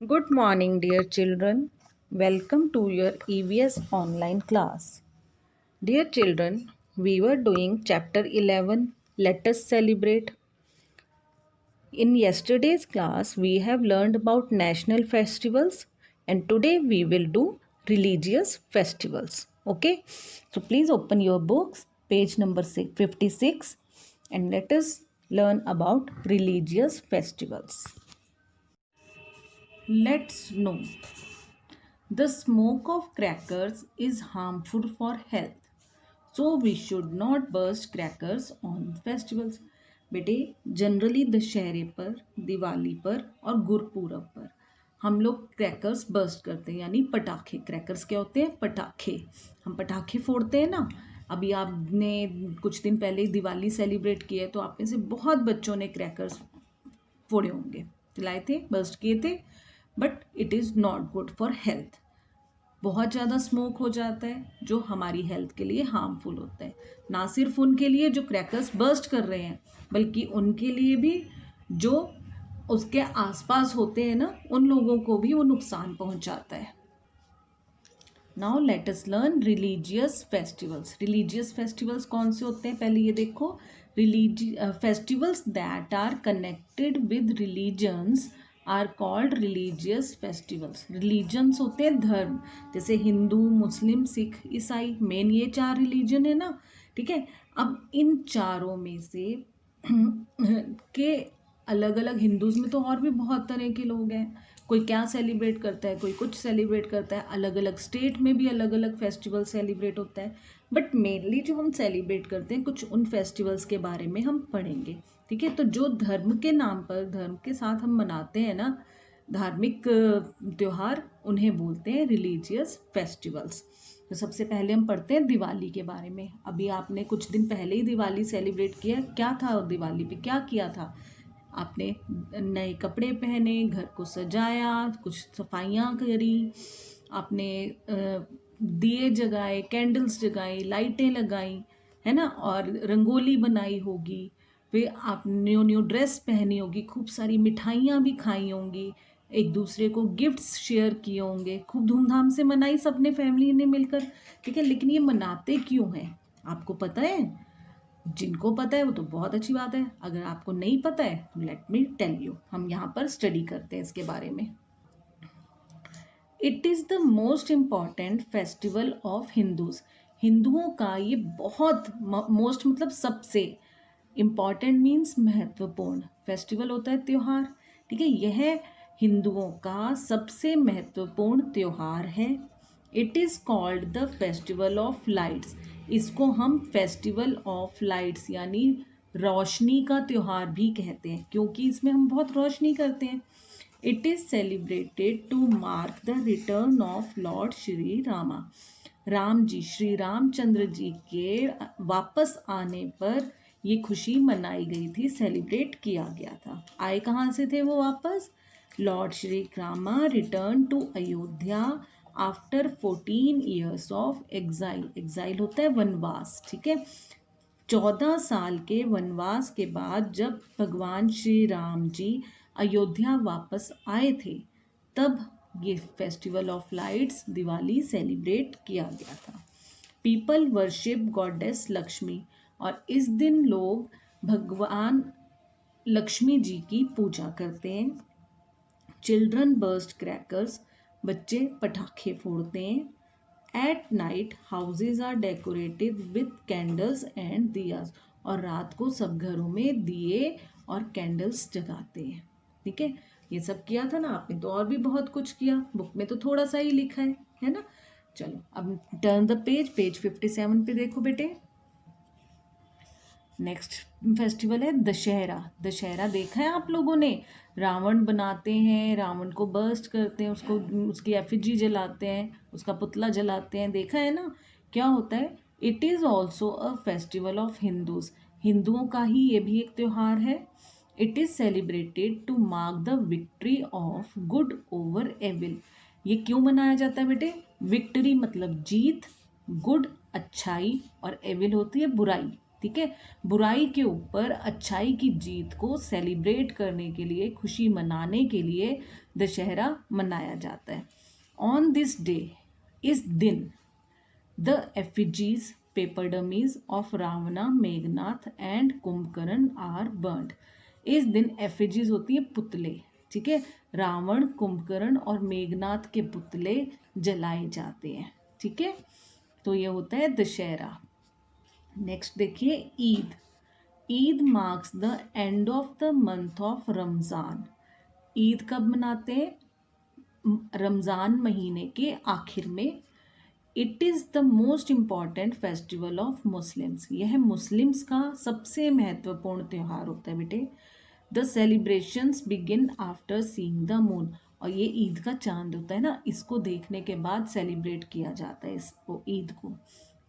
Good morning, dear children. Welcome to your EVS online class. Dear children, we were doing chapter 11. Let us celebrate. In yesterday's class, we have learned about national festivals, and today we will do religious festivals. Okay, so please open your books, page number 56, and let us learn about religious festivals. Let's know. The smoke of crackers is harmful for health, so we should not burst crackers on festivals. बेटे generally दशहरे पर, दिवाली पर और गुरपूरब पर हम लोग crackers burst करते हैं, यानी पटाखे। क्रैकर्स क्या होते हैं? पटाखे। हम पटाखे फोड़ते हैं ना। अभी आपने कुछ दिन पहले दिवाली सेलिब्रेट किया है, तो आप में से बहुत बच्चों ने क्रैकर्स फोड़े होंगे, चलाए थे, बर्स्ट किए थे। But it is not good for health. बहुत ज़्यादा स्मोक हो जाता है जो हमारी हेल्थ के लिए हार्मफुल होता है। ना सिर्फ उनके लिए जो क्रैकर्स बर्स्ट कर रहे हैं, बल्कि उनके लिए भी जो उसके आसपास होते हैं ना, उन लोगों को भी वो नुकसान पहुंचाता है। Now let us learn religious festivals. Religious festivals कौन से होते हैं? पहले ये देखो, festivals that are connected with religions are called religious festivals. Religions होते हैं धर्म, जैसे हिंदू, मुस्लिम, सिख, ईसाई। मेन ये 4 रिलीजन है ना, ठीक है। अब इन चारों में से के अलग अलग, हिंदूज में तो और भी बहुत तरह के लोग हैं। कोई क्या सेलिब्रेट करता है, कोई कुछ सेलिब्रेट करता है। अलग अलग स्टेट में भी अलग अलग फेस्टिवल सेलिब्रेट होता है। बट मेनली जो हम सेलिब्रेट करते हैं, कुछ उन फेस्टिवल्स के बारे में हम पढ़ेंगे, ठीक है। तो जो धर्म के नाम पर, धर्म के साथ हम मनाते हैं ना धार्मिक त्योहार, उन्हें बोलते हैं रिलीजियस फेस्टिवल्स। तो सबसे पहले हम पढ़ते हैं दिवाली के बारे में। अभी आपने कुछ दिन पहले ही दिवाली सेलिब्रेट किया। क्या था दिवाली पे, क्या किया था आपने? नए कपड़े पहने, घर को सजाया, कुछ सफाइयाँ करी, आपने दिए जगाए, कैंडल्स जगाई, लाइटें लगाई, है ना, और रंगोली बनाई होगी। फिर आप न्यू न्यू ड्रेस पहनी होगी, खूब सारी मिठाइयाँ भी खाई होंगी, एक दूसरे को गिफ्ट्स शेयर किए होंगे। खूब धूमधाम से मनाई सबने, फैमिली ने मिलकर, ठीक है। लेकिन ये मनाते क्यों हैं, आपको पता है? जिनको पता है वो तो बहुत अच्छी बात है। अगर आपको नहीं पता है तो लेट मी टेल यू, हम यहाँ पर स्टडी करते हैं इसके बारे में। It is the most important festival of Hindus. हिंदुओं का ये बहुत मोस्ट मतलब सबसे इम्पॉर्टेंट मीन्स महत्वपूर्ण फेस्टिवल होता है, त्योहार, ठीक है। यह हिंदुओं का सबसे महत्वपूर्ण त्योहार है। It is called the festival of lights. इसको हम फेस्टिवल ऑफ लाइट्स यानी रोशनी का त्यौहार भी कहते हैं, क्योंकि इसमें हम बहुत रोशनी करते हैं। It is celebrated to mark the return of lord Shri Rama. Ram ji, Shri Ramchandra ji के वापस आने पर ये खुशी मनाई गई थी, सेलिब्रेट किया गया था। आए कहाँ से थे वो वापस? Lord Shri Rama return to Ayodhya after 14 years of exile. Exile होता है वनवास, ठीक है। 14 साल के वनवास के बाद जब भगवान श्री राम जी अयोध्या वापस आए थे, तब ये festival of lights Diwali celebrate किया गया था। पीपल वर्शिप गॉडेस लक्ष्मी, और इस दिन लोग भगवान लक्ष्मी जी की पूजा करते हैं। चिल्ड्रन बर्स्ट क्रैकर्स, बच्चे पटाखे फोड़ते हैं। At night houses are decorated with candles and diyas, और रात को सब घरों में दिए और कैंडल्स जगाते हैं, ठीक है। ये सब किया था ना आपने, तो और भी बहुत कुछ किया, बुक में तो थोड़ा सा ही लिखा है ना। चलो अब टर्न द पेज, पेज 57 पे देखो बेटे। नेक्स्ट फेस्टिवल है दशहरा। दशहरा देखा है आप लोगों ने? रावण बनाते हैं, रावण को बर्स्ट करते हैं, उसको उसकी एफिजी जलाते हैं, उसका पुतला जलाते हैं, देखा है ना? क्या होता है? It is also a festival of Hindus. हिंदुओं का ही ये भी एक त्यौहार है। It is celebrated to mark the victory of good over evil. ये क्यों मनाया जाता है बेटे? विक्ट्री मतलब जीत, गुड अच्छाई, और एविल होती है बुराई, ठीक है। बुराई के ऊपर अच्छाई की जीत को सेलिब्रेट करने के लिए, खुशी मनाने के लिए दशहरा मनाया जाता है। ऑन दिस डे, इस दिन, the effigies, paper dummies of Ravana, Meghnath and Kumbhkarna are burned. इस दिन एफिजीज होती है पुतले, ठीक है। रावण, कुंभकर्ण और मेघनाथ के पुतले जलाए जाते हैं, ठीक है। तो ये होता है दशहरा। नेक्स्ट देखिए Eid. Eid marks the end of the month of Ramzan. Eid कब मनाते हैं? रमज़ान महीने के आखिर में। It is the most important festival of Muslims. यह मुस्लिम्स का सबसे महत्वपूर्ण त्यौहार होता है बेटे। The celebrations begin after seeing the moon. और ये ईद का चांद होता है ना, इसको देखने के बाद सेलिब्रेट किया जाता है इसको, ईद को।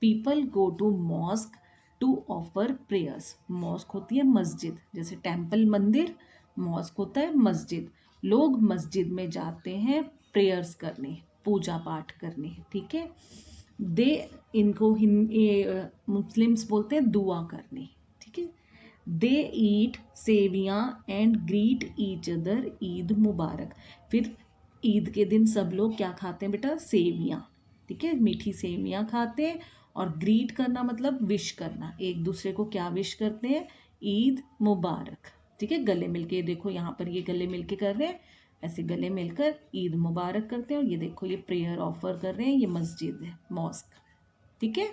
People go to mosque to offer prayers. Mosque होती है मस्जिद, जैसे टेम्पल मंदिर, मॉस्क होता है मस्जिद। लोग मस्जिद में जाते हैं प्रेयर्स करने, पूजा पाठ करने, ठीक है। दे, इनको मुस्लिम्स बोलते हैं दुआ करने, ठीक है। They eat seviyan and greet each other, Eid Mubarak. फिर ईद के दिन सब लोग क्या खाते हैं बेटा? सेवियाँ, ठीक है, मीठी सेवियाँ खाते हैं। और ग्रीट करना मतलब विश करना, एक दूसरे को क्या विश करते हैं? ईद मुबारक, ठीक है। गले मिलके, देखो यहाँ पर ये गले मिलके कर रहे हैं, ऐसे गले मिलकर ईद मुबारक करते हैं। और ये देखो ये प्रेयर ऑफर कर रहे हैं, ये मस्जिद है, मॉस्क, ठीक है।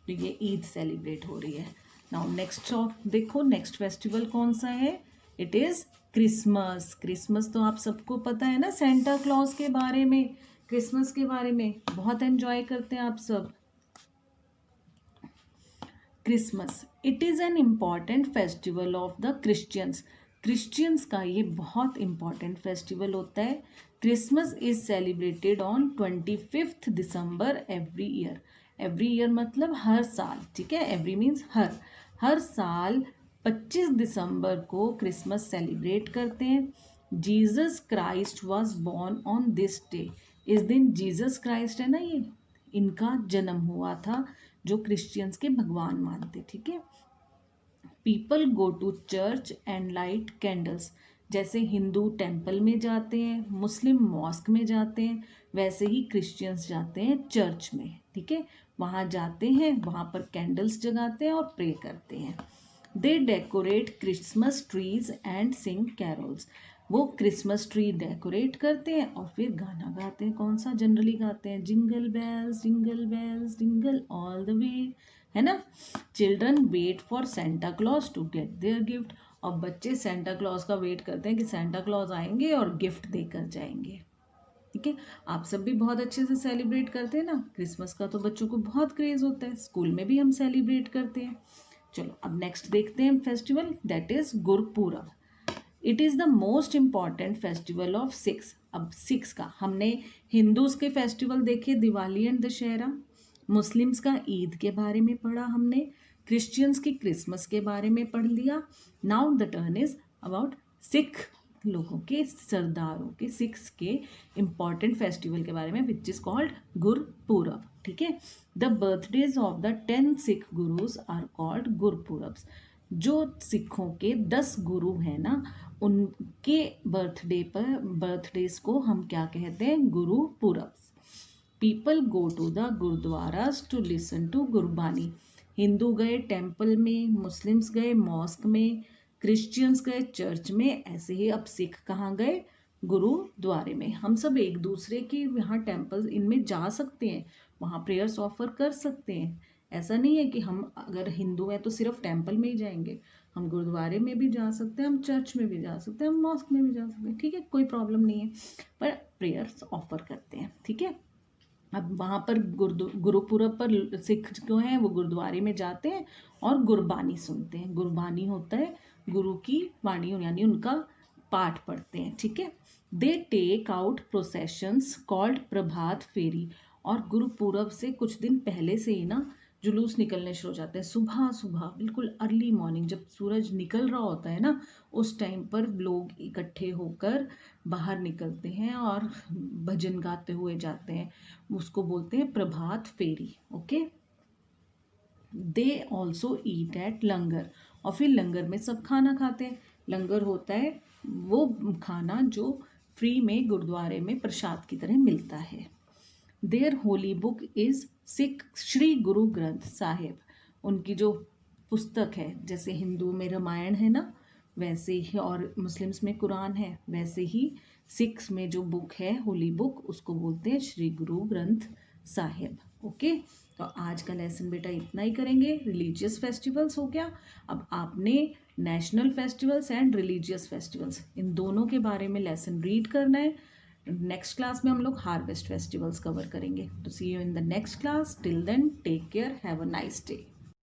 तो ये ईद सेलिब्रेट हो रही है। नाउ नेक्स्ट देखो, नेक्स्ट फेस्टिवल कौन सा है? It is Christmas. क्रिसमस तो आप सबको पता है ना, सेंटा क्लॉज के बारे में, क्रिसमस के बारे में बहुत एंजॉय करते हैं आप सब। Christmas, it is an important festival of the Christians. Christians का ये बहुत इम्पॉर्टेंट फेस्टिवल होता है। Christmas is celebrated on 25 December every year. Every year मतलब हर साल, ठीक है। एवरी मीन्स हर साल 25 दिसंबर को क्रिसमस सेलिब्रेट करते हैं। Jesus Christ was born on this day. इस दिन जीसस क्राइस्ट है ना, ये इनका जन्म हुआ था, जो क्रिश्चियंस के भगवान मानते, ठीक है। People go to church and light candles. जैसे हिंदू टेम्पल में जाते हैं, मुस्लिम मॉस्क में जाते हैं, वैसे ही क्रिश्चियंस जाते हैं चर्च में, ठीक है। वहाँ जाते हैं, वहाँ पर कैंडल्स जगाते हैं और प्रे करते हैं। They decorate Christmas trees and sing carols. वो क्रिसमस ट्री डेकोरेट करते हैं और फिर गाना गाते हैं। कौन सा जनरली गाते हैं? Jingle bells jingle all the way, है ना। Children wait for Santa Claus to get their gift. और बच्चे सेंटा क्लॉज का वेट करते हैं कि सेंटा क्लॉज आएंगे और गिफ्ट देकर जाएंगे, ठीक है। आप सब भी बहुत अच्छे से सेलिब्रेट करते हैं ना क्रिसमस का, तो बच्चों को बहुत क्रेज होता है, स्कूल में भी हम सेलिब्रेट करते हैं। चलो अब नेक्स्ट देखते हैं festival, that is Gurpurab. It is the most important festival of Sikhs. अब सिक्स का हमने हिंदूज के फेस्टिवल देखे, दिवाली एंड दशहरा। मुस्लिम्स का ईद के बारे में पढ़ा हमने। क्रिश्चियंस की क्रिसमस के बारे में पढ़ लिया। Now the turn is about Sikh लोगों के, सरदारों के, सिख्स के इम्पॉर्टेंट फेस्टिवल के बारे में, विच इज कॉल्ड गुरपूरब, ठीक है। The birthdays of the 10 Sikh gurus are called Gurpurabs. जो सिखों के 10 गुरु हैं ना, उनके बर्थडेज को हम क्या कहते हैं? Gurpurab. People go to the gurdwaras to listen to Gurbani. Hindu गए टेम्पल में, मुस्लिम्स गए मॉस्क में, क्रिश्चियंस गए चर्च में। ऐसे ही अब सिख कहाँ गए? गुरुद्वारे में। हम सब एक दूसरे के यहाँ टेम्पल इनमें जा सकते हैं, वहाँ प्रेयर्स ऑफर कर सकते हैं। ऐसा नहीं है कि हम अगर हिंदू हैं तो सिर्फ टेम्पल में ही जाएंगे, हम गुरुद्वारे में भी जा सकते हैं, हम चर्च में भी जा सकते हैं, हम मॉस्क में भी जा सकते हैं, ठीक है, कोई प्रॉब्लम नहीं है, पर प्रेयर्स ऑफर करते हैं, ठीक है। अब वहाँ पर गुरुपुरब पर सिख जो हैं वो गुरुद्वारे में जाते हैं और गुरबानी सुनते हैं। गुरबानी होता है गुरु की वाणी, यानी उनका पाठ पढ़ते हैं, ठीक है। They take out processions called Prabhat Pheri. और गुरुपुरब से कुछ दिन पहले से ही ना जुलूस निकलने शुरू हो जाते हैं। सुबह सुबह बिल्कुल अर्ली मॉर्निंग, जब सूरज निकल रहा होता है ना, उस टाइम पर लोग इकट्ठे होकर बाहर निकलते हैं और भजन गाते हुए जाते हैं। उसको बोलते हैं Prabhat Pheri, okay. They also eat at langar, और फिर लंगर में सब खाना खाते हैं। लंगर होता है वो खाना जो फ्री में गुरुद्वारे में प्रसाद की तरह मिलता है। Their holy book is Sikh Shri Guru Granth Sahib, उनकी जो पुस्तक है, जैसे हिंदू में रामायण है ना, वैसे ही, और मुस्लिम्स में कुरान है, वैसे ही सिख्स में जो बुक है होली बुक, उसको बोलते हैं श्री गुरु ग्रंथ साहिब। ओके, तो आज का लेसन बेटा इतना ही करेंगे। रिलीजियस फेस्टिवल्स हो गया, अब आपने national festivals and religious festivals, इन दोनों के बारे में लेसन रीड करना है। नेक्स्ट क्लास में हम लोग हार्वेस्ट फेस्टिवल्स कवर करेंगे। तो see you in the next class, till then take care, have a nice day.